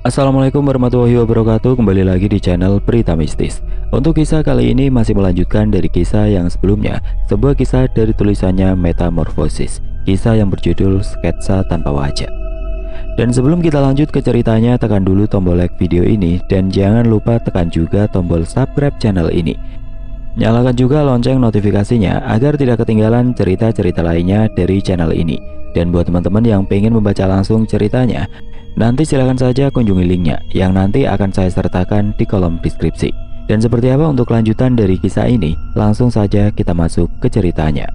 Assalamualaikum warahmatullahi wabarakatuh. Kembali lagi di channel Berita Mistis. Untuk kisah kali ini masih melanjutkan dari kisah yang sebelumnya, sebuah kisah dari tulisannya Metamorfosis, kisah yang berjudul Sketsa Tanpa Wajah. Dan sebelum kita lanjut ke ceritanya, tekan dulu tombol like video ini dan jangan lupa tekan juga tombol subscribe channel ini. Nyalakan juga lonceng notifikasinya agar tidak ketinggalan cerita-cerita lainnya dari channel ini. Dan buat teman-teman yang pengen membaca langsung ceritanya, nanti silahkan saja kunjungi linknya yang nanti akan saya sertakan di kolom deskripsi. Dan seperti apa untuk lanjutan dari kisah ini, langsung saja kita masuk ke ceritanya.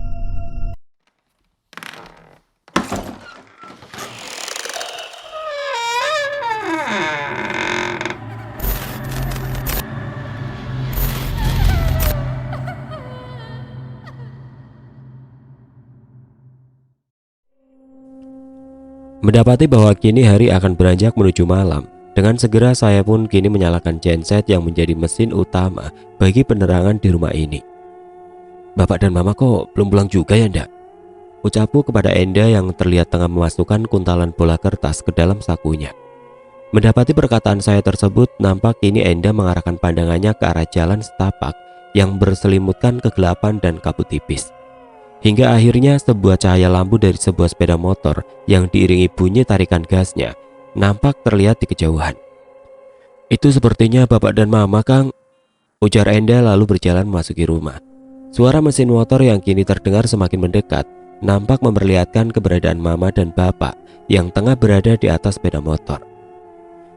Mendapati bahwa kini hari akan beranjak menuju malam, dengan segera saya pun kini menyalakan genset yang menjadi mesin utama bagi penerangan di rumah ini. "Bapak dan Mama kok belum pulang juga ya ndak?" ucapku kepada Enda yang terlihat tengah memasukkan kuntalan bola kertas ke dalam sakunya. Mendapati perkataan saya tersebut, nampak kini Enda mengarahkan pandangannya ke arah jalan setapak yang berselimutkan kegelapan dan kabut tipis. Hingga akhirnya sebuah cahaya lampu dari sebuah sepeda motor yang diiringi bunyi tarikan gasnya nampak terlihat di kejauhan. "Itu sepertinya Bapak dan Mama, Kang," ujar Enda lalu berjalan memasuki rumah. Suara mesin motor yang kini terdengar semakin mendekat nampak memperlihatkan keberadaan Mama dan Bapak yang tengah berada di atas sepeda motor.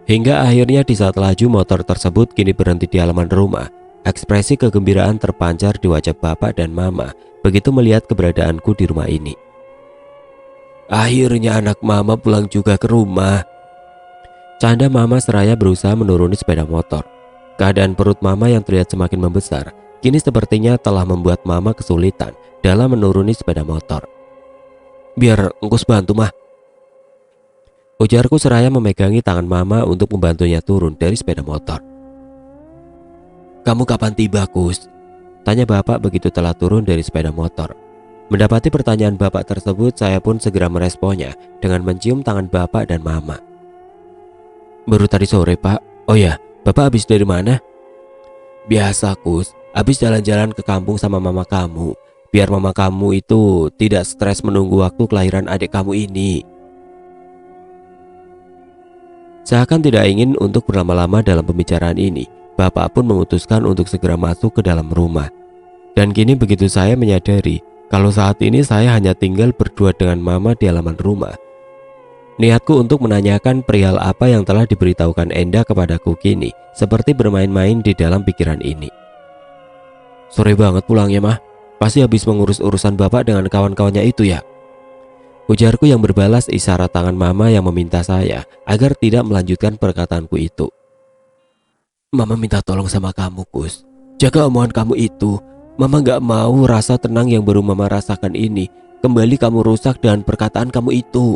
Hingga akhirnya di saat laju motor tersebut kini berhenti di halaman rumah, ekspresi kegembiraan terpancar di wajah Bapak dan Mama begitu melihat keberadaanku di rumah ini. "Akhirnya anak Mama pulang juga ke rumah," canda Mama seraya berusaha menuruni sepeda motor. Keadaan perut Mama yang terlihat semakin membesar kini sepertinya telah membuat Mama kesulitan dalam menuruni sepeda motor. "Biar engkus bantu mah," ujarku seraya memegangi tangan Mama untuk membantunya turun dari sepeda motor. "Kamu kapan tiba, Kus?" tanya Bapak begitu telah turun dari sepeda motor. Mendapati pertanyaan Bapak tersebut, saya pun segera meresponnya dengan mencium tangan Bapak dan Mama. "Baru tadi sore, Pak." "Oh ya, Bapak habis dari mana?" "Biasa, Kus. Habis jalan-jalan ke kampung sama Mama kamu. Biar Mama kamu itu tidak stres menunggu waktu kelahiran adik kamu ini." Seakan tidak ingin untuk berlama-lama dalam pembicaraan ini, Bapak pun memutuskan untuk segera masuk ke dalam rumah. Dan kini begitu saya menyadari kalau saat ini saya hanya tinggal berdua dengan Mama di halaman rumah. Niatku untuk menanyakan perihal apa yang telah diberitahukan Enda kepadaku kini seperti bermain-main di dalam pikiran ini. "Sore banget pulangnya, Mah. Pasti habis mengurus urusan Bapak dengan kawan-kawannya itu ya?" ujarku yang berbalas isyarat tangan Mama yang meminta saya agar tidak melanjutkan perkataanku itu. "Mama minta tolong sama kamu, Kus. Jaga omongan kamu itu. Mama gak mau rasa tenang yang baru Mama rasakan ini kembali kamu rusak dengan perkataan kamu itu."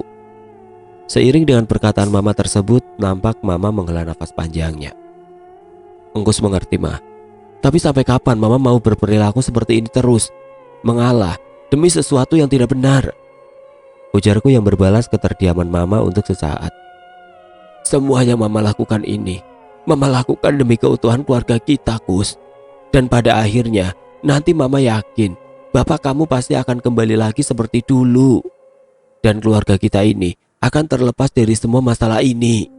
Seiring dengan perkataan Mama tersebut, nampak Mama menghela nafas panjangnya. "Engkus mengerti, Mah. Tapi sampai kapan Mama mau berperilaku seperti ini terus? Mengalah demi sesuatu yang tidak benar," ujarku yang berbalas keterdiaman Mama untuk sesaat. "Semua yang Mama lakukan ini Mama lakukan demi keutuhan keluarga kita, Kus. Dan pada akhirnya nanti Mama yakin Bapak kamu pasti akan kembali lagi seperti dulu. Dan keluarga kita ini akan terlepas dari semua masalah ini."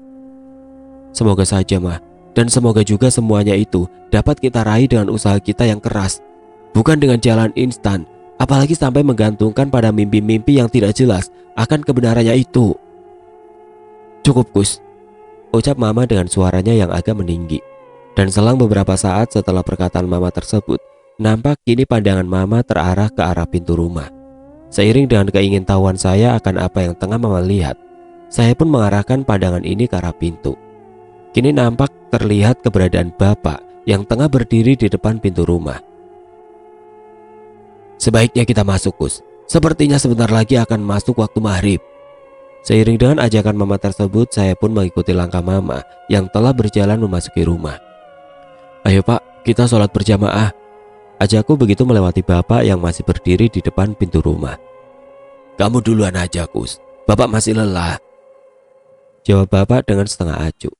"Semoga saja, Mah. Dan semoga juga semuanya itu dapat kita raih dengan usaha kita yang keras, bukan dengan jalan instan, apalagi sampai menggantungkan pada mimpi-mimpi yang tidak jelas akan kebenarannya itu." "Cukup, Kus," ucap Mama dengan suaranya yang agak meninggi. Dan selang beberapa saat setelah perkataan Mama tersebut, nampak kini pandangan Mama terarah ke arah pintu rumah. Seiring dengan keingintahuan saya akan apa yang tengah Mama lihat, saya pun mengarahkan pandangan ini ke arah pintu. Kini nampak terlihat keberadaan Bapak yang tengah berdiri di depan pintu rumah. "Sebaiknya kita masuk, Kus. Sepertinya sebentar lagi akan masuk waktu maghrib." Seiring dengan ajakan Mama tersebut, saya pun mengikuti langkah Mama yang telah berjalan memasuki rumah. "Ayo, Pak, kita sholat berjamaah," ajakku begitu melewati Bapak yang masih berdiri di depan pintu rumah. "Kamu duluan aja, Kus. Bapak masih lelah," jawab Bapak dengan setengah acuh.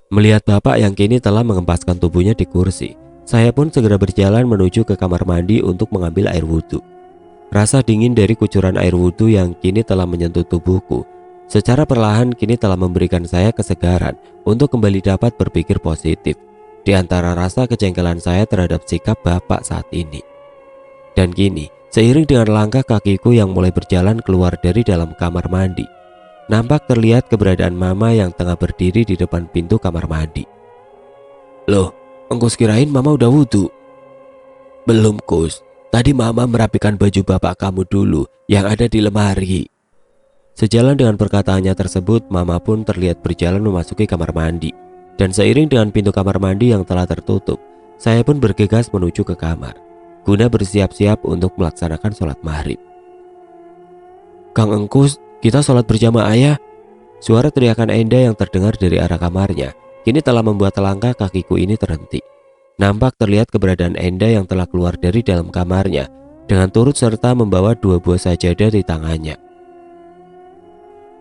Melihat bapak yang kini telah mengempaskan tubuhnya di kursi, saya pun segera berjalan menuju ke kamar mandi untuk mengambil air wudhu. Rasa dingin dari kucuran air wudhu yang kini telah menyentuh tubuhku secara perlahan kini telah memberikan saya kesegaran untuk kembali dapat berpikir positif di antara rasa kejengkelan saya terhadap sikap bapak saat ini. Dan kini, seiring dengan langkah kakiku yang mulai berjalan keluar dari dalam kamar mandi, nampak terlihat keberadaan mama yang tengah berdiri di depan pintu kamar mandi. "Loh, engkau kirain mama udah wudhu?" "Belum, Kus. Tadi mama merapikan baju bapak kamu dulu yang ada di lemari." Sejalan dengan perkataannya tersebut, mama pun terlihat berjalan memasuki kamar mandi. Dan seiring dengan pintu kamar mandi yang telah tertutup, saya pun bergegas menuju ke kamar, guna bersiap-siap untuk melaksanakan sholat maghrib. "Kang Engkus, kita sholat berjamaah ya?" Suara teriakan Enda yang terdengar dari arah kamarnya kini telah membuat langkah kakiku ini terhenti. Nampak terlihat keberadaan Enda yang telah keluar dari dalam kamarnya dengan turut serta membawa 2 buah sajadah di tangannya.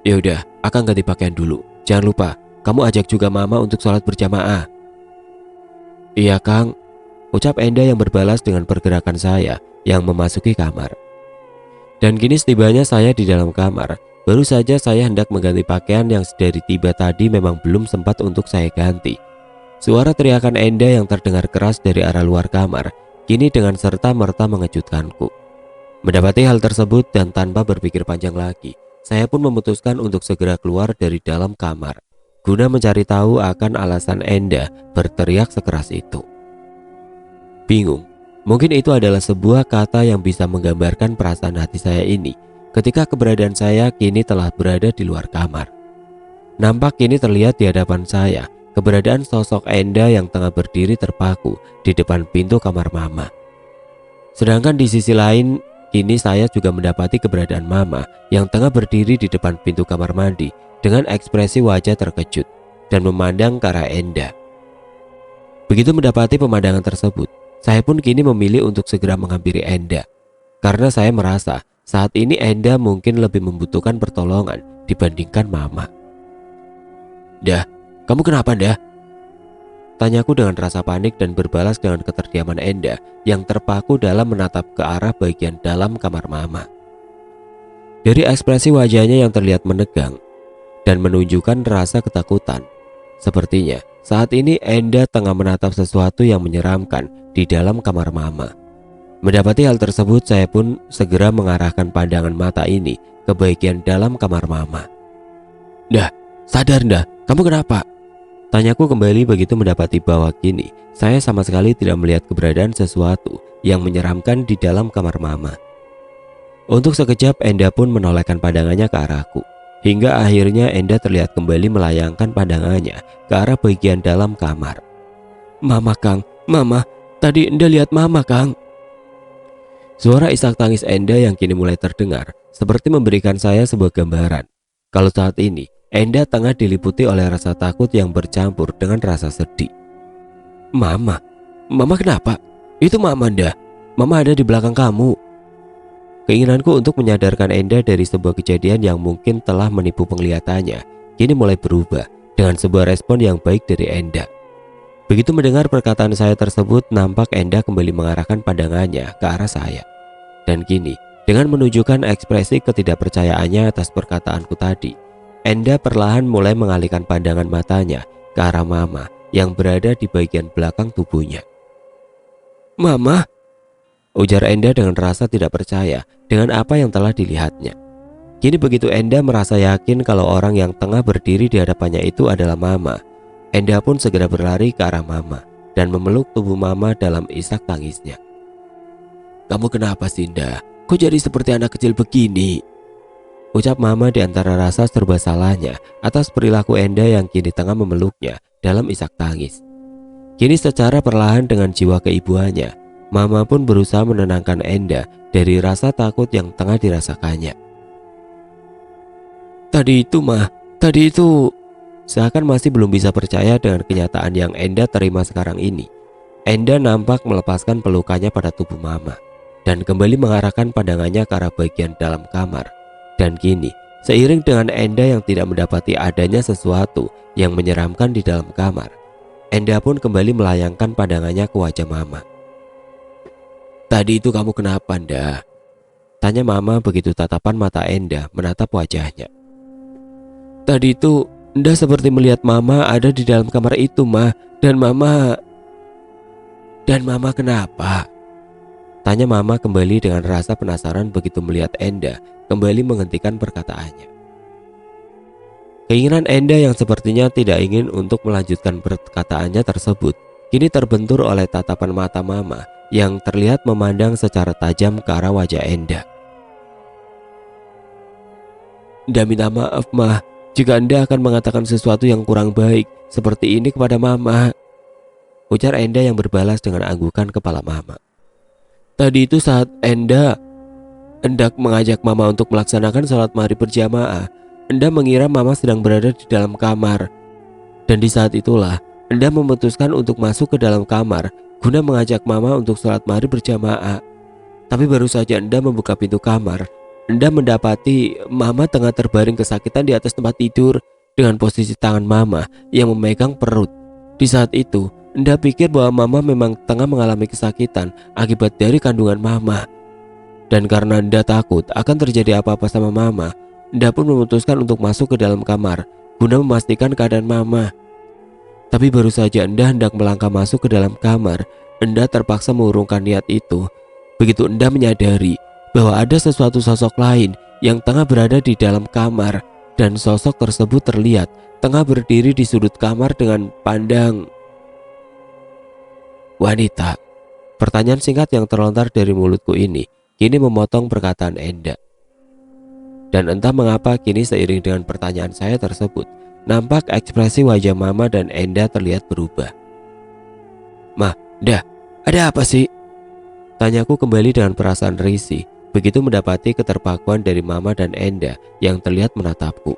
"Yaudah, akang ganti pakaian dulu. Jangan lupa, kamu ajak juga mama untuk sholat berjamaah." "Iya, Kang," ucap Enda yang berbalas dengan pergerakan saya yang memasuki kamar. Dan kini setibanya saya di dalam kamar, baru saja saya hendak mengganti pakaian yang dari tiba tadi memang belum sempat untuk saya ganti. Suara teriakan Enda yang terdengar keras dari arah luar kamar kini dengan serta-merta mengejutkanku. Mendapati hal tersebut dan tanpa berpikir panjang lagi, saya pun memutuskan untuk segera keluar dari dalam kamar, guna mencari tahu akan alasan Enda berteriak sekeras itu. Bingung. Mungkin itu adalah sebuah kata yang bisa menggambarkan perasaan hati saya ini ketika keberadaan saya kini telah berada di luar kamar. Nampak kini terlihat di hadapan saya keberadaan sosok Enda yang tengah berdiri terpaku di depan pintu kamar mama. Sedangkan di sisi lain, kini saya juga mendapati keberadaan mama yang tengah berdiri di depan pintu kamar mandi dengan ekspresi wajah terkejut dan memandang ke arah Enda. Begitu mendapati pemandangan tersebut, saya pun kini memilih untuk segera menghampiri Enda, karena saya merasa saat ini Enda mungkin lebih membutuhkan pertolongan dibandingkan mama. "Dah, kamu kenapa, Dah?" tanyaku dengan rasa panik dan berbalas dengan keterdiaman Enda yang terpaku dalam menatap ke arah bagian dalam kamar mama. Dari ekspresi wajahnya yang terlihat menegang dan menunjukkan rasa ketakutan, sepertinya saat ini Enda tengah menatap sesuatu yang menyeramkan di dalam kamar mama. Mendapati hal tersebut, saya pun segera mengarahkan pandangan mata ini ke bagian dalam kamar mama. "Dah, sadar Dah, kamu kenapa?" tanyaku kembali begitu mendapati bahwa kini saya sama sekali tidak melihat keberadaan sesuatu yang menyeramkan di dalam kamar mama. Untuk sekejap Enda pun menolehkan pandangannya ke arahku, hingga akhirnya Enda terlihat kembali melayangkan pandangannya ke arah bagian dalam kamar. "Mama, Kang, Mama, tadi Enda lihat Mama, Kang." Suara isak tangis Enda yang kini mulai terdengar seperti memberikan saya sebuah gambaran kalau saat ini Enda tengah diliputi oleh rasa takut yang bercampur dengan rasa sedih. "Mama, Mama kenapa? Itu Mama, Enda. Mama ada di belakang kamu." Keinginanku untuk menyadarkan Enda dari sebuah kejadian yang mungkin telah menipu penglihatannya kini mulai berubah dengan sebuah respon yang baik dari Enda. Begitu mendengar perkataan saya tersebut, nampak Enda kembali mengarahkan pandangannya ke arah saya. Dan kini, dengan menunjukkan ekspresi ketidakpercayaannya atas perkataanku tadi, Enda perlahan mulai mengalihkan pandangan matanya ke arah Mama yang berada di bagian belakang tubuhnya. "Mama?" ujar Enda dengan rasa tidak percaya dengan apa yang telah dilihatnya. Kini begitu Enda merasa yakin kalau orang yang tengah berdiri di hadapannya itu adalah Mama, Enda pun segera berlari ke arah Mama dan memeluk tubuh Mama dalam isak tangisnya. "Kamu kenapa sih, Enda? Kok jadi seperti anak kecil begini?" ucap Mama di antara rasa serba salahnya atas perilaku Enda yang kini tengah memeluknya dalam isak tangis. Kini secara perlahan dengan jiwa keibuannya, Mama pun berusaha menenangkan Enda dari rasa takut yang tengah dirasakannya. Tadi itu," seakan masih belum bisa percaya dengan kenyataan yang Enda terima sekarang ini. Enda nampak melepaskan pelukannya pada tubuh Mama dan kembali mengarahkan pandangannya ke arah bagian dalam kamar. Dan kini Seiring dengan Enda yang tidak mendapati adanya sesuatu yang menyeramkan di dalam kamar, Enda pun kembali melayangkan pandangannya ke wajah Mama. "Tadi itu kamu kenapa, Nda?" tanya Mama begitu tatapan mata Enda menatap wajahnya. "Tadi itu Nda seperti melihat Mama ada di dalam kamar itu, Ma. Dan Mama kenapa?" tanya Mama kembali dengan rasa penasaran begitu melihat Enda kembali menghentikan perkataannya. Keinginan Enda yang sepertinya tidak ingin untuk melanjutkan perkataannya tersebut kini terbentur oleh tatapan mata Mama yang terlihat memandang secara tajam ke arah wajah Enda. "Nda minta maaf, Ma, jika Enda akan mengatakan sesuatu yang kurang baik seperti ini kepada Mama," ujar Enda yang berbalas dengan anggukan kepala Mama. "Tadi itu saat Enda hendak mengajak Mama untuk melaksanakan sholat maghrib berjamaah, Enda mengira Mama sedang berada di dalam kamar. Dan di saat itulah Enda memutuskan untuk masuk ke dalam kamar guna mengajak Mama untuk sholat maghrib berjamaah. Tapi baru saja Enda membuka pintu kamar, Enda mendapati Mama tengah terbaring kesakitan di atas tempat tidur dengan posisi tangan Mama yang memegang perut. Di saat itu Enda pikir bahwa Mama memang tengah mengalami kesakitan akibat dari kandungan Mama. Dan karena Enda takut akan terjadi apa-apa sama Mama, Enda pun memutuskan untuk masuk ke dalam kamar guna memastikan keadaan Mama. Tapi baru saja Enda hendak melangkah masuk ke dalam kamar, Enda terpaksa mengurungkan niat itu. Begitu Enda menyadari bahwa ada sesuatu sosok lain yang tengah berada di dalam kamar, dan sosok tersebut terlihat tengah berdiri di sudut kamar dengan pandang wanita. Pertanyaan singkat yang terlontar dari mulutku ini kini memotong perkataan Enda. Dan entah mengapa kini seiring dengan pertanyaan saya tersebut, nampak ekspresi wajah Mama dan Enda terlihat berubah. "Mah, Nda, ada apa sih?" tanyaku kembali dengan perasaan risih begitu mendapati keterpakuan dari Mama dan Enda yang terlihat menatapku.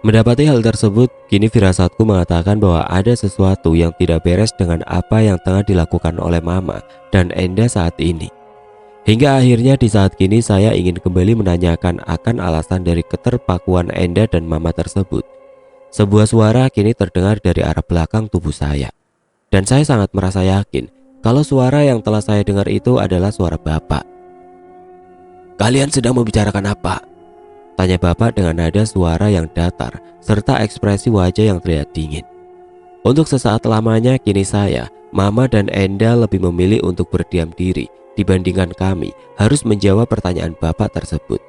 Mendapati hal tersebut, kini firasatku mengatakan bahwa ada sesuatu yang tidak beres dengan apa yang tengah dilakukan oleh Mama dan Enda saat ini. Hingga akhirnya di saat kini saya ingin kembali menanyakan akan alasan dari keterpakuan Enda dan Mama tersebut. Sebuah suara kini terdengar dari arah belakang tubuh saya. Dan saya sangat merasa yakin kalau suara yang telah saya dengar itu adalah suara Bapak. "Kalian sedang membicarakan apa?" tanya Bapak dengan nada suara yang datar serta ekspresi wajah yang terlihat dingin. Untuk sesaat lamanya kini saya, Mama dan Enda lebih memilih untuk berdiam diri dibandingkan kami harus menjawab pertanyaan Bapak tersebut.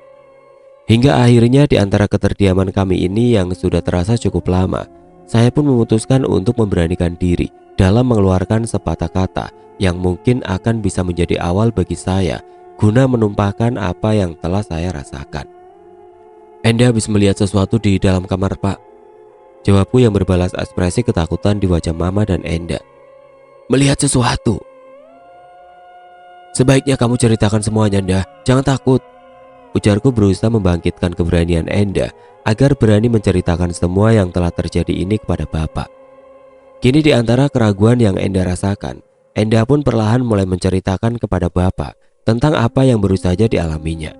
Hingga akhirnya di antara keterdiaman kami ini yang sudah terasa cukup lama, saya pun memutuskan untuk memberanikan diri dalam mengeluarkan sepatah kata yang mungkin akan bisa menjadi awal bagi saya guna menumpahkan apa yang telah saya rasakan. "Enda habis melihat sesuatu di dalam kamar, Pak," jawabku yang berbalas ekspresi ketakutan di wajah Mama dan Enda. "Melihat sesuatu? Sebaiknya kamu ceritakan semuanya, Nda. Jangan takut," ujarku berusaha membangkitkan keberanian Enda agar berani menceritakan semua yang telah terjadi ini kepada Bapak. Kini di antara keraguan yang Enda rasakan, Enda pun perlahan mulai menceritakan kepada Bapak tentang apa yang baru saja dialaminya.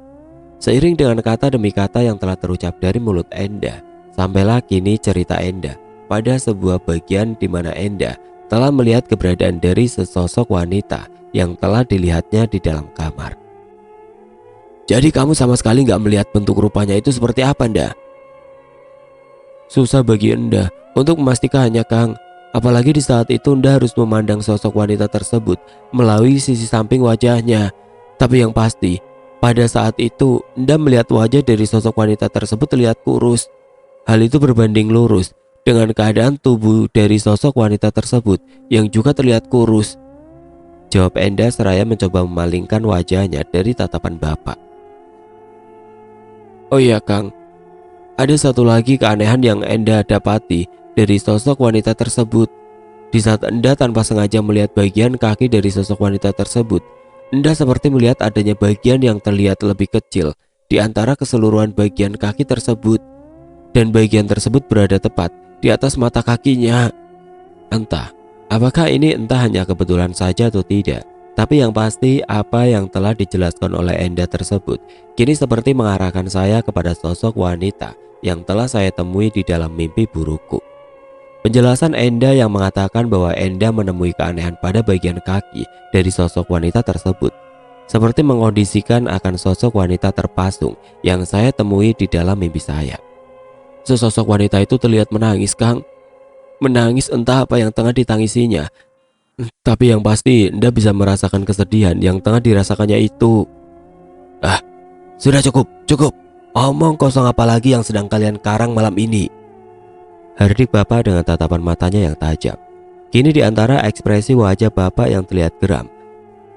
Seiring dengan kata demi kata yang telah terucap dari mulut Enda, sampailah kini cerita Enda pada sebuah bagian di mana Enda telah melihat keberadaan dari sesosok wanita yang telah dilihatnya di dalam kamar. "Jadi kamu sama sekali nggak melihat bentuk rupanya itu seperti apa, Nda?" "Susah bagi Enda untuk memastikannya, Kang. Apalagi di saat itu Enda harus memandang sosok wanita tersebut melalui sisi samping wajahnya. Tapi yang pasti, pada saat itu Enda melihat wajah dari sosok wanita tersebut terlihat kurus. Hal itu berbanding lurus dengan keadaan tubuh dari sosok wanita tersebut yang juga terlihat kurus," jawab Enda seraya mencoba memalingkan wajahnya dari tatapan Bapak. "Oh iya, Kang, ada satu lagi keanehan yang Enda dapati dari sosok wanita tersebut. Di saat Enda tanpa sengaja melihat bagian kaki dari sosok wanita tersebut, Enda seperti melihat adanya bagian yang terlihat lebih kecil di antara keseluruhan bagian kaki tersebut. Dan bagian tersebut berada tepat di atas mata kakinya. Apakah ini hanya kebetulan saja atau tidak, Tapi yang pasti apa yang telah dijelaskan oleh Enda tersebut kini seperti mengarahkan saya kepada sosok wanita yang telah saya temui di dalam mimpi burukku. Penjelasan Enda yang mengatakan bahwa Enda menemui keanehan pada bagian kaki dari sosok wanita tersebut seperti mengondisikan akan sosok wanita terpasung yang saya temui di dalam mimpi saya. Sesosok wanita itu terlihat menangis, Kang. Menangis entah apa yang tengah ditangisinya. Tapi yang pasti Enda bisa merasakan kesedihan yang tengah dirasakannya itu. Ah, sudah cukup, cukup. Omong kosong apa lagi yang sedang kalian karang malam ini? Hardik Bapak dengan tatapan matanya yang tajam. Kini di antara ekspresi wajah Bapak yang terlihat geram,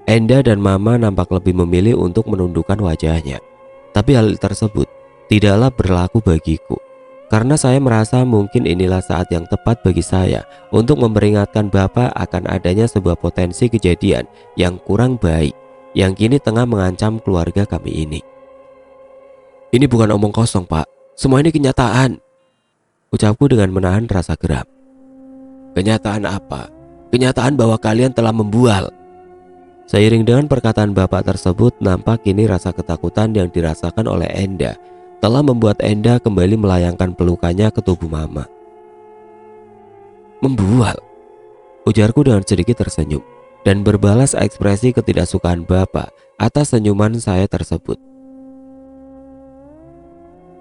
Enda dan Mama nampak lebih memilih untuk menundukkan wajahnya. Tapi hal tersebut tidaklah berlaku bagiku. Karena saya merasa mungkin inilah saat yang tepat bagi saya untuk memperingatkan Bapak akan adanya sebuah potensi kejadian yang kurang baik yang kini tengah mengancam keluarga kami ini. Ini bukan omong kosong, Pak. Semua ini kenyataan, ucapku dengan menahan rasa geram. Kenyataan apa? Kenyataan bahwa kalian telah membual. Seiring dengan perkataan Bapak tersebut, nampak kini rasa ketakutan yang dirasakan oleh Enda telah membuat Enda kembali melayangkan pelukannya ke tubuh Mama. Membual? Ujarku dengan sedikit tersenyum dan berbalas ekspresi ketidaksukaan Bapak atas senyuman saya tersebut.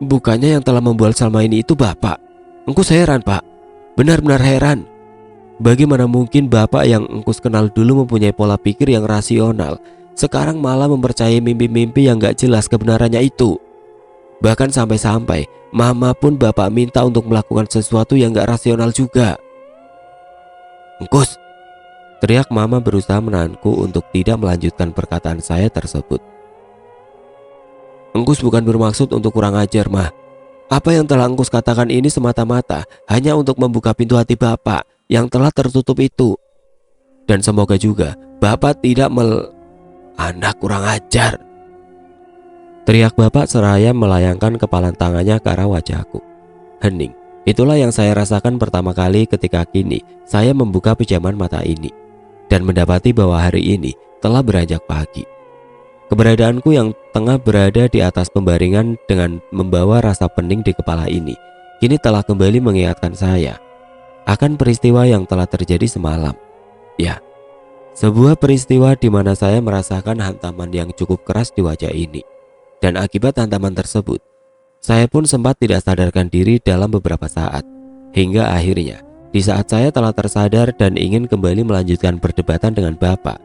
Bukannya yang telah membual selama ini itu Bapak? Engkus heran, Pak. Benar-benar heran. Bagaimana mungkin Bapak yang engkus kenal dulu mempunyai pola pikir yang rasional, sekarang malah mempercayai mimpi-mimpi yang gak jelas kebenarannya itu. Bahkan sampai-sampai Mama pun Bapak minta untuk melakukan sesuatu yang gak rasional juga. Engkus, teriak Mama berusaha menahanku untuk tidak melanjutkan perkataan saya tersebut. Engkus bukan bermaksud untuk kurang ajar, Mah. Apa yang telah Engkus katakan ini semata-mata hanya untuk membuka pintu hati Bapak yang telah tertutup itu. Dan semoga juga Bapak tidak Anak kurang ajar, teriak Bapak seraya melayangkan kepala tangannya ke arah wajahku. Hening. Itulah yang saya rasakan pertama kali ketika kini saya membuka pijaman mata ini dan mendapati bahwa hari ini telah beranjak pagi. Keberadaanku yang tengah berada di atas pembaringan dengan membawa rasa pening di kepala ini kini telah kembali mengingatkan saya akan peristiwa yang telah terjadi semalam. Ya, sebuah peristiwa di mana saya merasakan hantaman yang cukup keras di wajah ini. Dan akibat hantaman tersebut, saya pun sempat tidak sadarkan diri dalam beberapa saat. Hingga akhirnya, di saat saya telah tersadar dan ingin kembali melanjutkan perdebatan dengan Bapak,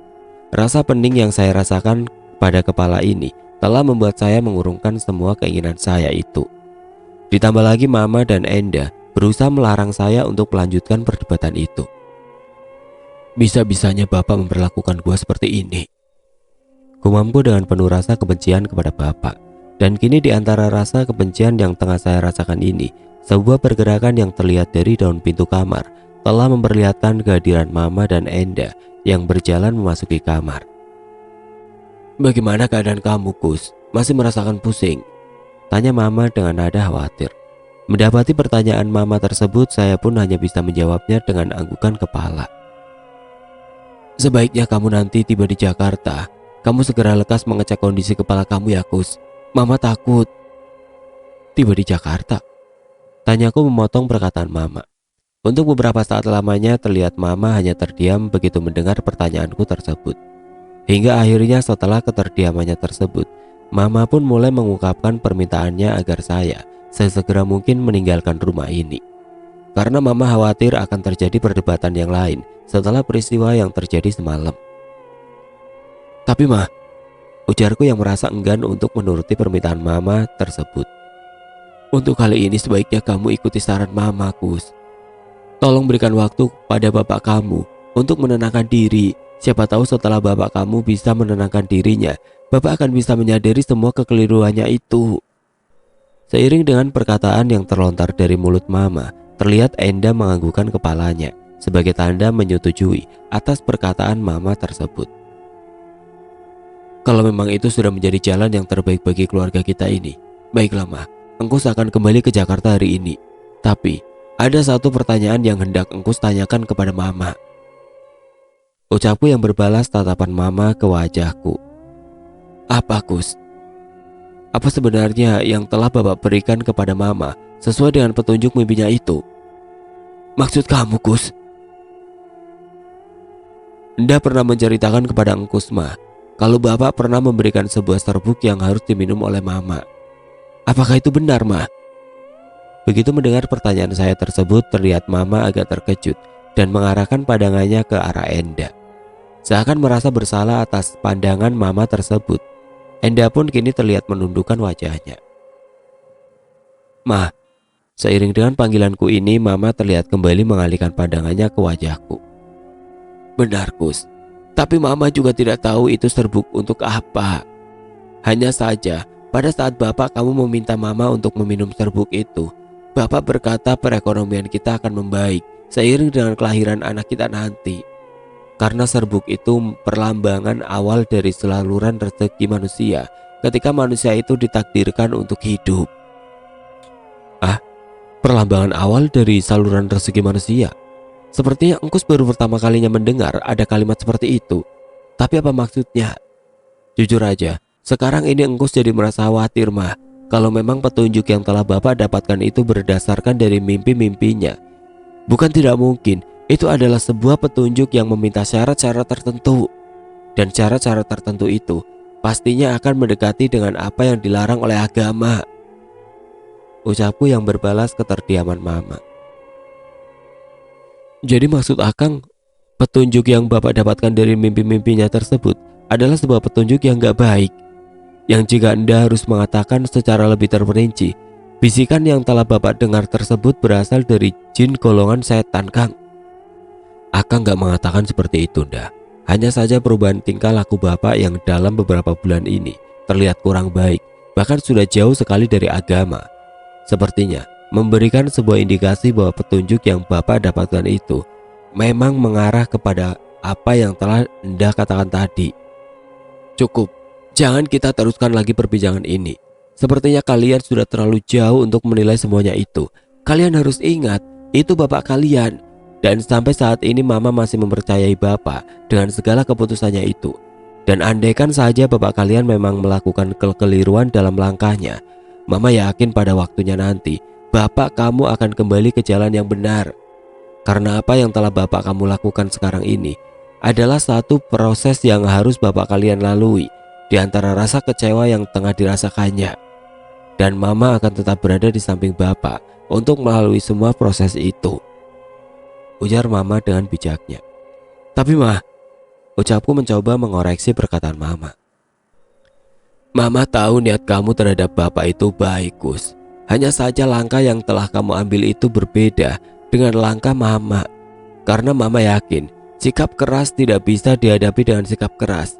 rasa pening yang saya rasakan pada kepala ini telah membuat saya mengurungkan semua keinginan saya itu. Ditambah lagi Mama dan Enda berusaha melarang saya untuk melanjutkan perdebatan itu. Bisa-bisanya Bapak memperlakukan gua seperti ini, gumamku dengan penuh rasa kebencian kepada Bapak. Dan kini di antara rasa kebencian yang tengah saya rasakan ini, sebuah pergerakan yang terlihat dari daun pintu kamar telah memperlihatkan kehadiran Mama dan Enda yang berjalan memasuki kamar. Bagaimana keadaan kamu, Kus? Masih merasakan pusing? Tanya Mama dengan nada khawatir. Mendapati pertanyaan Mama tersebut, saya pun hanya bisa menjawabnya dengan anggukan kepala. Sebaiknya kamu nanti tiba di Jakarta, kamu segera lekas mengecek kondisi kepala kamu ya, Kus. Mama takut. Tiba di Jakarta? Tanyaku memotong perkataan Mama. Untuk beberapa saat lamanya terlihat Mama hanya terdiam begitu mendengar pertanyaanku tersebut. Hingga akhirnya setelah keterdiamannya tersebut, Mama pun mulai mengungkapkan permintaannya agar saya sesegera mungkin meninggalkan rumah ini. Karena Mama khawatir akan terjadi perdebatan yang lain setelah peristiwa yang terjadi semalam. Tapi Mah, ujarku yang merasa enggan untuk menuruti permintaan Mama tersebut. Untuk kali ini sebaiknya kamu ikuti saran Mama, Kus. Tolong berikan waktu pada bapak kamu untuk menenangkan diri. Siapa tahu setelah bapak kamu bisa menenangkan dirinya, bapak akan bisa menyadari semua kekeliruannya itu. Seiring dengan perkataan yang terlontar dari mulut Mama, terlihat Enda menganggukkan kepalanya sebagai tanda menyetujui atas perkataan Mama tersebut. Kalau memang itu sudah menjadi jalan yang terbaik bagi keluarga kita ini, baiklah Ma, Engkus akan kembali ke Jakarta hari ini. Tapi ada satu pertanyaan yang hendak Engkus tanyakan kepada Mama. Ucapku yang berbalas tatapan mama ke wajahku. Apa, Kus? Apa sebenarnya yang telah Bapak berikan kepada mama sesuai dengan petunjuk mimpinya itu? Maksud kamu, Kus? Enda pernah menceritakan kepada Engkusma kalau Bapak pernah memberikan sebuah serbuk yang harus diminum oleh mama. Apakah itu benar, Ma? Begitu mendengar pertanyaan saya tersebut, terlihat mama agak terkejut dan mengarahkan pandangannya ke arah Enda. Seakan merasa bersalah atas pandangan mama tersebut. Enda pun kini terlihat menundukkan wajahnya. Ma, seiring dengan panggilanku ini, mama terlihat kembali mengalihkan pandangannya ke wajahku. Benar, Kus. Tapi mama juga tidak tahu itu serbuk untuk apa. Hanya saja, pada saat Bapak kamu meminta mama untuk meminum serbuk itu, Bapak berkata perekonomian kita akan membaik seiring dengan kelahiran anak kita nanti. Karena serbuk itu perlambangan awal dari saluran rezeki manusia ketika manusia itu ditakdirkan untuk hidup. Ah, perlambangan awal dari saluran rezeki manusia? Sepertinya Engkus baru pertama kalinya mendengar ada kalimat seperti itu. Tapi apa maksudnya? Jujur aja, sekarang ini Engkus jadi merasa khawatir, Mah. Kalau memang petunjuk yang telah Bapak dapatkan itu berdasarkan dari mimpi-mimpinya. Bukan tidak mungkin, itu adalah sebuah petunjuk yang meminta syarat-syarat tertentu. Dan syarat-syarat tertentu itu pastinya akan mendekati dengan apa yang dilarang oleh agama. Ucapku yang berbalas keterdiaman mama. Jadi maksud Akang, petunjuk yang Bapak dapatkan dari mimpi-mimpinya tersebut adalah sebuah petunjuk yang gak baik, yang jika Anda harus mengatakan secara lebih terperinci, bisikan yang telah Bapak dengar tersebut berasal dari jin golongan setan, Kang. Akang gak mengatakan seperti itu, Nda. Hanya saja perubahan tingkah laku Bapak yang dalam beberapa bulan ini terlihat kurang baik, bahkan sudah jauh sekali dari agama. Sepertinya memberikan sebuah indikasi bahwa petunjuk yang Bapak dapatkan itu memang mengarah kepada apa yang telah Anda katakan tadi. Cukup, jangan kita teruskan lagi perbincangan ini. Sepertinya kalian sudah terlalu jauh untuk menilai semuanya itu. Kalian harus ingat, itu Bapak kalian. Dan sampai saat ini Mama masih mempercayai Bapak dengan segala keputusannya itu. Dan andaikan saja Bapak kalian memang melakukan kekeliruan dalam langkahnya, Mama yakin pada waktunya nanti Bapak kamu akan kembali ke jalan yang benar. Karena apa yang telah Bapak kamu lakukan sekarang ini adalah satu proses yang harus Bapak kalian lalui di antara rasa kecewa yang tengah dirasakannya. Dan Mama akan tetap berada di samping Bapak untuk melalui semua proses itu, ujar Mama dengan bijaknya. Tapi Mah, ucapku mencoba mengoreksi perkataan Mama. Mama tahu niat kamu terhadap Bapak itu baik, Gus. Hanya saja langkah yang telah kamu ambil itu berbeda dengan langkah Mama. Karena Mama yakin sikap keras tidak bisa dihadapi dengan sikap keras.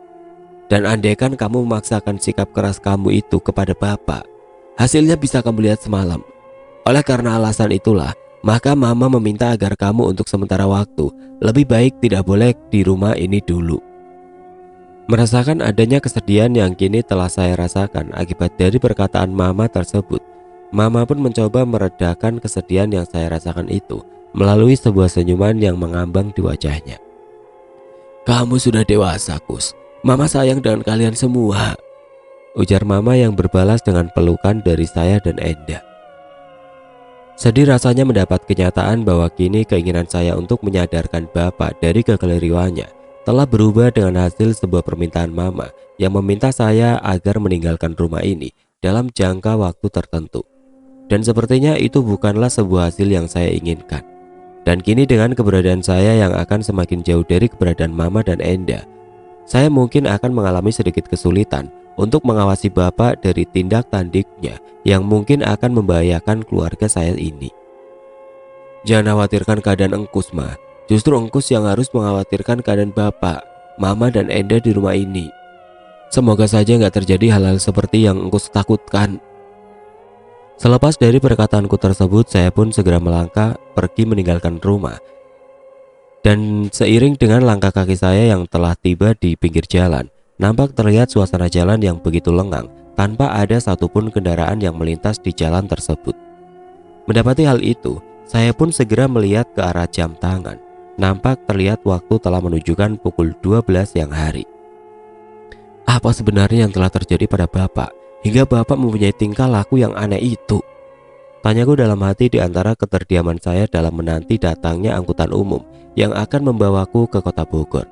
Dan andaikan kamu memaksakan sikap keras kamu itu kepada Bapak, hasilnya bisa kamu lihat semalam. Oleh karena alasan itulah, maka Mama meminta agar kamu untuk sementara waktu lebih baik tidak boleh di rumah ini dulu. Merasakan adanya kesedihan yang kini telah saya rasakan akibat dari perkataan Mama tersebut, Mama pun mencoba meredakan kesedihan yang saya rasakan itu melalui sebuah senyuman yang mengambang di wajahnya. Kamu sudah dewasa, Kus. Mama sayang dengan kalian semua, ujar Mama yang berbalas dengan pelukan dari saya dan Enda. Sedih rasanya mendapat kenyataan bahwa kini keinginan saya untuk menyadarkan Bapak dari kekeliruannya telah berubah dengan hasil sebuah permintaan Mama yang meminta saya agar meninggalkan rumah ini dalam jangka waktu tertentu. Dan sepertinya itu bukanlah sebuah hasil yang saya inginkan. Dan kini dengan keberadaan saya yang akan semakin jauh dari keberadaan Mama dan Enda, saya mungkin akan mengalami sedikit kesulitan untuk mengawasi Bapak dari tindak tanduknya yang mungkin akan membahayakan keluarga saya ini. Jangan khawatirkan keadaan Engkus, Ma. Justru Engkus yang harus mengkhawatirkan keadaan Bapak, Mama dan Enda di rumah ini. Semoga saja nggak terjadi hal-hal seperti yang Engkus takutkan. Selepas dari perkataanku tersebut, saya pun segera melangkah pergi meninggalkan rumah. Dan seiring dengan langkah kaki saya yang telah tiba di pinggir jalan, nampak terlihat suasana jalan yang begitu lengang tanpa ada satupun kendaraan yang melintas di jalan tersebut. Mendapati hal itu, saya pun segera melihat ke arah jam tangan. Nampak terlihat waktu telah menunjukkan pukul 12 siang hari. Apa sebenarnya yang telah terjadi pada Bapak hingga Bapak mempunyai tingkah laku yang aneh itu? Tanyaku dalam hati di antara keterdiaman saya dalam menanti datangnya angkutan umum yang akan membawaku ke kota Bogor.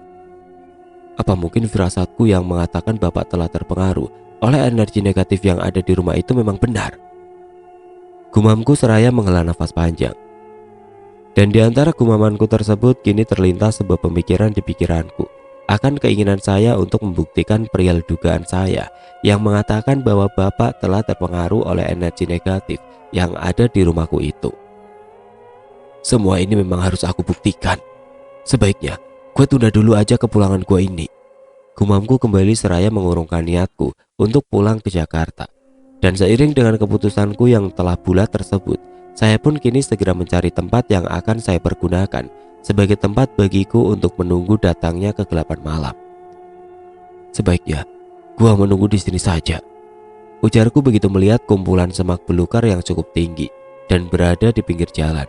Apa mungkin firasatku yang mengatakan Bapak telah terpengaruh oleh energi negatif yang ada di rumah itu memang benar? Gumamku seraya menghela nafas panjang. Dan di antara gumamanku tersebut kini terlintas sebuah pemikiran di pikiranku akan keinginan saya untuk membuktikan perihal dugaan saya yang mengatakan bahwa Bapak telah terpengaruh oleh energi negatif yang ada di rumahku itu. Semua ini memang harus aku buktikan. Sebaiknya gue tunda dulu aja kepulangan gue ini. Gumamku kembali seraya mengurungkan niatku untuk pulang ke Jakarta. Dan seiring dengan keputusanku yang telah bulat tersebut, saya pun kini segera mencari tempat yang akan saya pergunakan sebagai tempat bagiku untuk menunggu datangnya kegelapan malam. Sebaiknya gua menunggu di sini saja, ujarku begitu melihat kumpulan semak belukar yang cukup tinggi dan berada di pinggir jalan.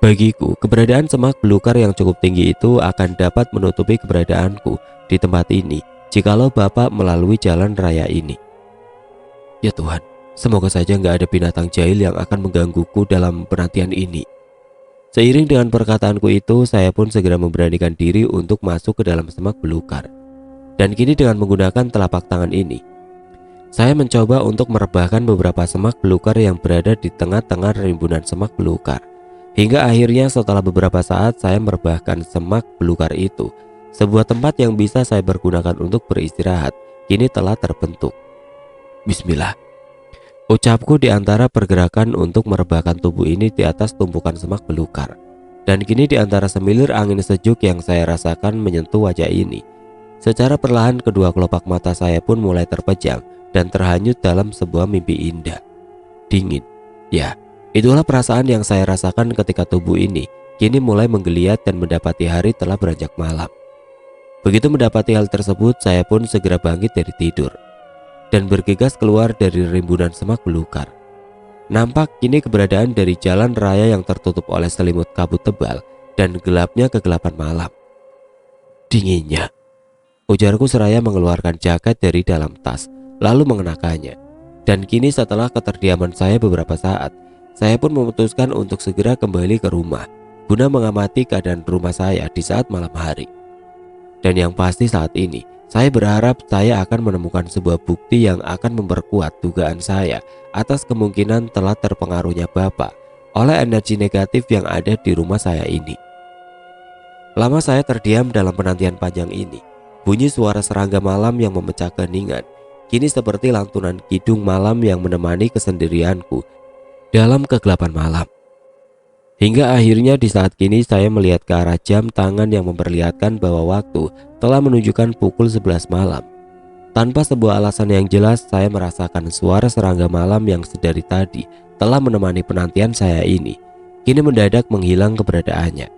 Bagiku, keberadaan semak belukar yang cukup tinggi itu akan dapat menutupi keberadaanku di tempat ini jikalau Bapak melalui jalan raya ini. Ya Tuhan, semoga saja nggak ada binatang jahil yang akan menggangguku dalam penantian ini. Seiring dengan perkataanku itu, saya pun segera memberanikan diri untuk masuk ke dalam semak belukar. Dan kini dengan menggunakan telapak tangan ini, saya mencoba untuk merebahkan beberapa semak belukar yang berada di tengah-tengah rimbunan semak belukar. Hingga akhirnya setelah beberapa saat saya merebahkan semak belukar itu, sebuah tempat yang bisa saya pergunakan untuk beristirahat kini telah terbentuk. Bismillah, ucapku di antara pergerakan untuk merebahkan tubuh ini di atas tumpukan semak belukar. Dan kini di antara semilir angin sejuk yang saya rasakan menyentuh wajah ini, secara perlahan kedua kelopak mata saya pun mulai terpejam dan terhanyut dalam sebuah mimpi indah. Dingin, ya, itulah perasaan yang saya rasakan ketika tubuh ini kini mulai menggeliat dan mendapati hari telah beranjak malam. Begitu mendapati hal tersebut, saya pun segera bangkit dari tidur dan bergegas keluar dari rimbunan semak belukar. Nampak kini keberadaan dari jalan raya yang tertutup oleh selimut kabut tebal dan gelapnya kegelapan malam. Dinginnya, ujarku seraya mengeluarkan jaket dari dalam tas, lalu mengenakannya. Dan kini setelah keterdiaman saya beberapa saat, saya pun memutuskan untuk segera kembali ke rumah guna mengamati keadaan rumah saya di saat malam hari. Dan yang pasti saat ini, saya berharap saya akan menemukan sebuah bukti yang akan memperkuat dugaan saya atas kemungkinan telah terpengaruhnya Bapak oleh energi negatif yang ada di rumah saya ini. Lama saya terdiam dalam penantian panjang ini. Bunyi suara serangga malam yang memecah keheningan kini seperti lantunan kidung malam yang menemani kesendirianku dalam kegelapan malam. Hingga akhirnya di saat kini saya melihat ke arah jam tangan yang memperlihatkan bahwa waktu telah menunjukkan pukul 11 malam. Tanpa sebuah alasan yang jelas, saya merasakan suara serangga malam yang sedari tadi telah menemani penantian saya ini kini mendadak menghilang keberadaannya.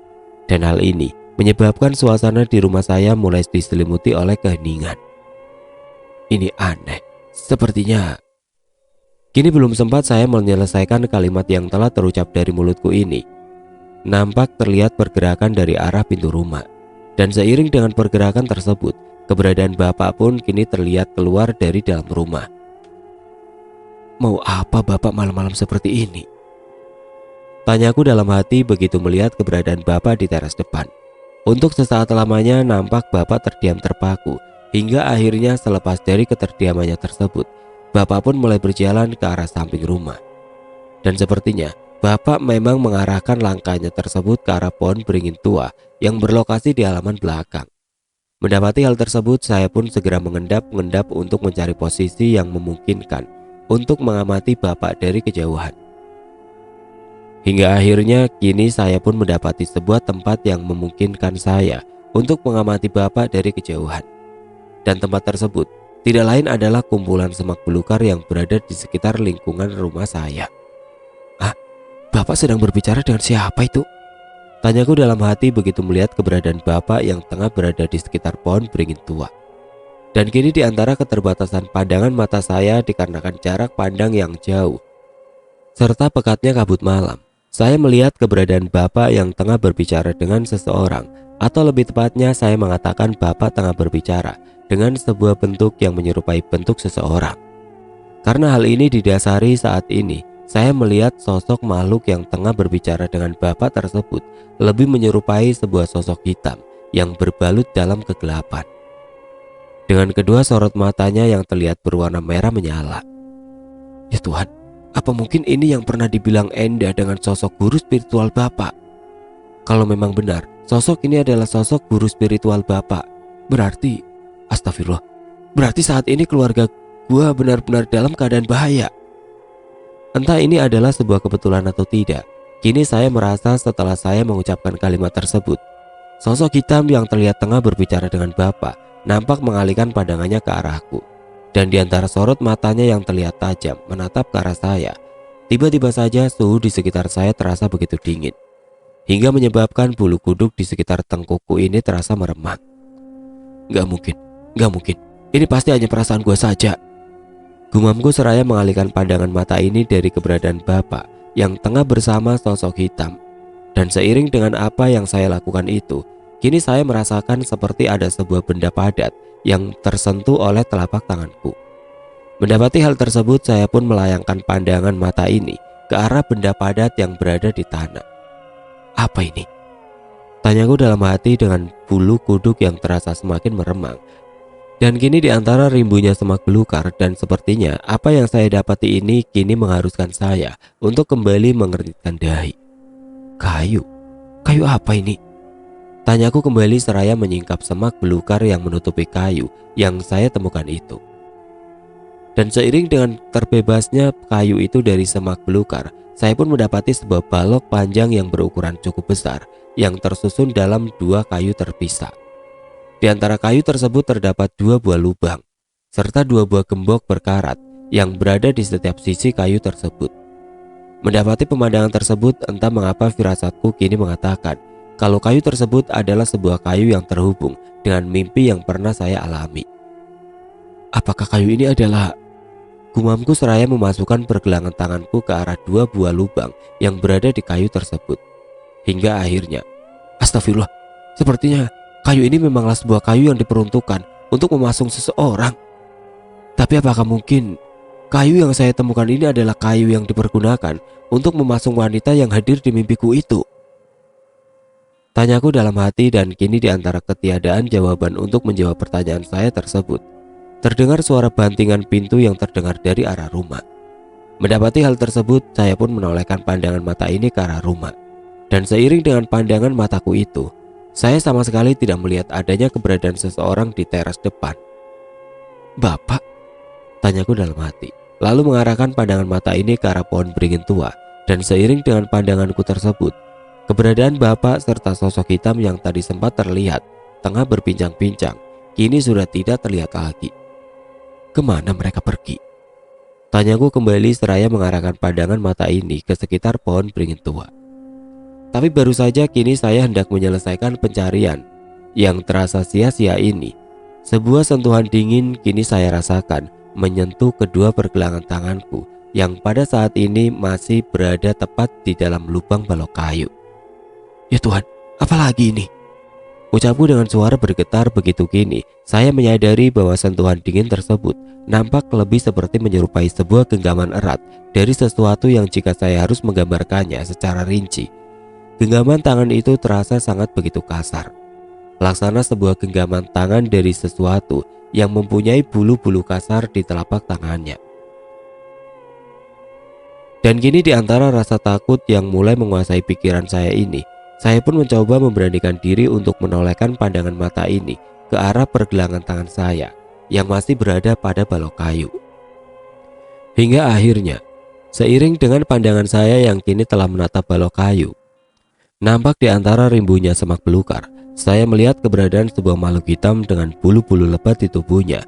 Dan hal ini menyebabkan suasana di rumah saya mulai diselimuti oleh keheningan. Ini aneh, sepertinya. Kini belum sempat saya menyelesaikan kalimat yang telah terucap dari mulutku ini, nampak terlihat pergerakan dari arah pintu rumah. Dan seiring dengan pergerakan tersebut, keberadaan Bapak pun kini terlihat keluar dari dalam rumah. Mau apa Bapak malam-malam seperti ini? Tanyaku dalam hati begitu melihat keberadaan Bapak di teras depan. Untuk sesaat lamanya nampak Bapak terdiam terpaku, hingga akhirnya selepas dari keterdiamannya tersebut, Bapak pun mulai berjalan ke arah samping rumah. Dan sepertinya Bapak memang mengarahkan langkahnya tersebut ke arah pohon beringin tua yang berlokasi di halaman belakang. Mendapati hal tersebut, saya pun segera mengendap-endap untuk mencari posisi yang memungkinkan untuk mengamati Bapak dari kejauhan. Hingga akhirnya kini saya pun mendapati sebuah tempat yang memungkinkan saya untuk mengamati Bapak dari kejauhan. Dan tempat tersebut tidak lain adalah kumpulan semak belukar yang berada di sekitar lingkungan rumah saya. Ah, Bapak sedang berbicara dengan siapa itu? Tanyaku dalam hati begitu melihat keberadaan Bapak yang tengah berada di sekitar pohon beringin tua. Dan kini di antara keterbatasan pandangan mata saya dikarenakan jarak pandang yang jauh serta pekatnya kabut malam, Saya melihat keberadaan Bapak yang tengah berbicara dengan seseorang, atau lebih tepatnya saya mengatakan Bapak tengah berbicara dengan sebuah bentuk yang menyerupai bentuk seseorang. Karena hal ini didasari saat ini, saya melihat sosok makhluk yang tengah berbicara dengan Bapak tersebut lebih menyerupai sebuah sosok hitam yang berbalut dalam kegelapan. Dengan kedua sorot matanya yang terlihat berwarna merah menyala. Ya Tuhan, apa mungkin ini yang pernah dibilang Enda dengan sosok guru spiritual Bapak? Kalau memang benar, sosok ini adalah sosok guru spiritual Bapak, berarti, astagfirullah, berarti saat ini keluarga gua benar-benar dalam keadaan bahaya. Entah ini adalah sebuah kebetulan atau tidak, kini saya merasa setelah saya mengucapkan kalimat tersebut, sosok hitam yang terlihat tengah berbicara dengan Bapak nampak mengalihkan pandangannya ke arahku. Dan di antara sorot matanya yang terlihat tajam menatap ke arah saya, tiba-tiba saja suhu di sekitar saya terasa begitu dingin, hingga menyebabkan bulu kuduk di sekitar tengkukku ini terasa meremang. Gak mungkin, gak mungkin, ini pasti hanya perasaan gue saja. Gumamku seraya mengalihkan pandangan mata ini dari keberadaan Bapak yang tengah bersama sosok hitam. Dan seiring dengan apa yang saya lakukan itu, kini saya merasakan seperti ada sebuah benda padat yang tersentuh oleh telapak tanganku. Mendapati hal tersebut, saya pun melayangkan pandangan mata ini ke arah benda padat yang berada di tanah. Apa ini? Tanyaku dalam hati dengan bulu kuduk yang terasa semakin meremang. Dan kini di antara rimbunya semak belukar dan sepertinya apa yang saya dapati ini kini mengharuskan saya untuk kembali mengernyitkan dahi. Kayu? Kayu apa ini? Tanyaku kembali seraya menyingkap semak belukar yang menutupi kayu yang saya temukan itu. Dan seiring dengan terbebasnya kayu itu dari semak belukar, saya pun mendapati sebuah balok panjang yang berukuran cukup besar yang tersusun dalam dua kayu terpisah. Di antara kayu tersebut terdapat dua buah lubang, serta dua buah gembok berkarat yang berada di setiap sisi kayu tersebut. Mendapati pemandangan tersebut, entah mengapa firasatku kini mengatakan kalau kayu tersebut adalah sebuah kayu yang terhubung dengan mimpi yang pernah saya alami. Apakah kayu ini adalah... Gumamku seraya memasukkan pergelangan tanganku ke arah dua buah lubang yang berada di kayu tersebut. Hingga akhirnya, astagfirullah, sepertinya kayu ini memanglah sebuah kayu yang diperuntukkan untuk memasung seseorang. Tapi apakah mungkin kayu yang saya temukan ini adalah kayu yang dipergunakan untuk memasung wanita yang hadir di mimpiku itu? Tanyaku dalam hati, dan kini di antara ketiadaan jawaban untuk menjawab pertanyaan saya tersebut, terdengar suara bantingan pintu yang terdengar dari arah rumah. Mendapati hal tersebut, saya pun menolehkan pandangan mata ini ke arah rumah. Dan seiring dengan pandangan mataku itu, saya sama sekali tidak melihat adanya keberadaan seseorang di teras depan. Bapak? Tanyaku dalam hati, lalu mengarahkan pandangan mata ini ke arah pohon beringin tua. Dan seiring dengan pandanganku tersebut, keberadaan Bapak serta sosok hitam yang tadi sempat terlihat tengah berbincang-bincang kini sudah tidak terlihat lagi. Kemana mereka pergi? Tanyaku kembali seraya mengarahkan pandangan mata ini ke sekitar pohon beringin tua. Tapi baru saja kini saya hendak menyelesaikan pencarian yang terasa sia-sia ini, sebuah sentuhan dingin kini saya rasakan menyentuh kedua pergelangan tanganku yang pada saat ini masih berada tepat di dalam lubang balok kayu. Ya Tuhan, apalagi ini? Ucapku dengan suara bergetar. Begitu kini saya menyadari bahwa sentuhan dingin tersebut nampak lebih seperti menyerupai sebuah genggaman erat dari sesuatu yang jika saya harus menggambarkannya secara rinci, genggaman tangan itu terasa sangat begitu kasar, laksana sebuah genggaman tangan dari sesuatu yang mempunyai bulu-bulu kasar di telapak tangannya. Dan kini di antara rasa takut yang mulai menguasai pikiran saya ini, saya pun mencoba memberanikan diri untuk menolehkan pandangan mata ini ke arah pergelangan tangan saya yang masih berada pada balok kayu. Hingga akhirnya, seiring dengan pandangan saya yang kini telah menatap balok kayu, nampak di antara rimbunya semak belukar, saya melihat keberadaan sebuah makhluk hitam dengan bulu-bulu lebat di tubuhnya,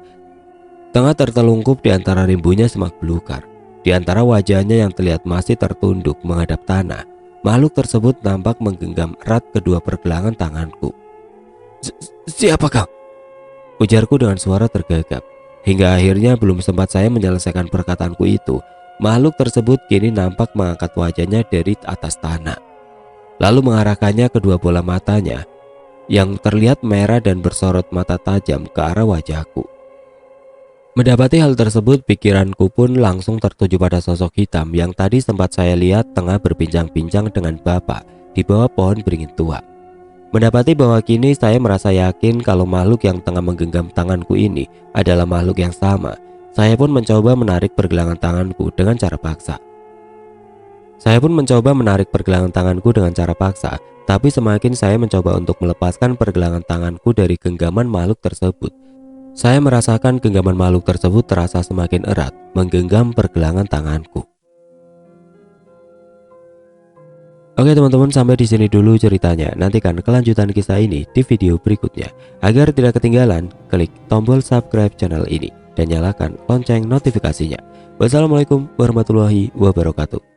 tengah tertelungkup di antara rimbunya semak belukar. Di antara wajahnya yang terlihat masih tertunduk menghadap tanah, makhluk tersebut nampak menggenggam erat kedua pergelangan tanganku. Siapa kau? Ujarku dengan suara tergagap. Hingga akhirnya belum sempat saya menyelesaikan perkataanku itu, Makhluk tersebut kini nampak mengangkat wajahnya dari atas tanah, lalu mengarahkannya ke dua bola matanya yang terlihat merah dan bersorot mata tajam ke arah wajahku. Mendapati hal tersebut, pikiranku pun langsung tertuju pada sosok hitam yang tadi sempat saya lihat tengah berbincang-bincang dengan bapak di bawah pohon beringin tua. Mendapati bahwa kini saya merasa yakin kalau makhluk yang tengah menggenggam tanganku ini adalah makhluk yang sama. Saya pun mencoba menarik pergelangan tanganku dengan cara paksa. Tapi semakin saya mencoba untuk melepaskan pergelangan tanganku dari genggaman makhluk tersebut, saya merasakan genggaman makhluk tersebut terasa semakin erat menggenggam pergelangan tanganku. Oke teman-teman, sampai di sini dulu ceritanya. Nantikan kelanjutan kisah ini di video berikutnya. Agar tidak ketinggalan, klik tombol subscribe channel ini dan nyalakan lonceng notifikasinya. Wassalamualaikum warahmatullahi wabarakatuh.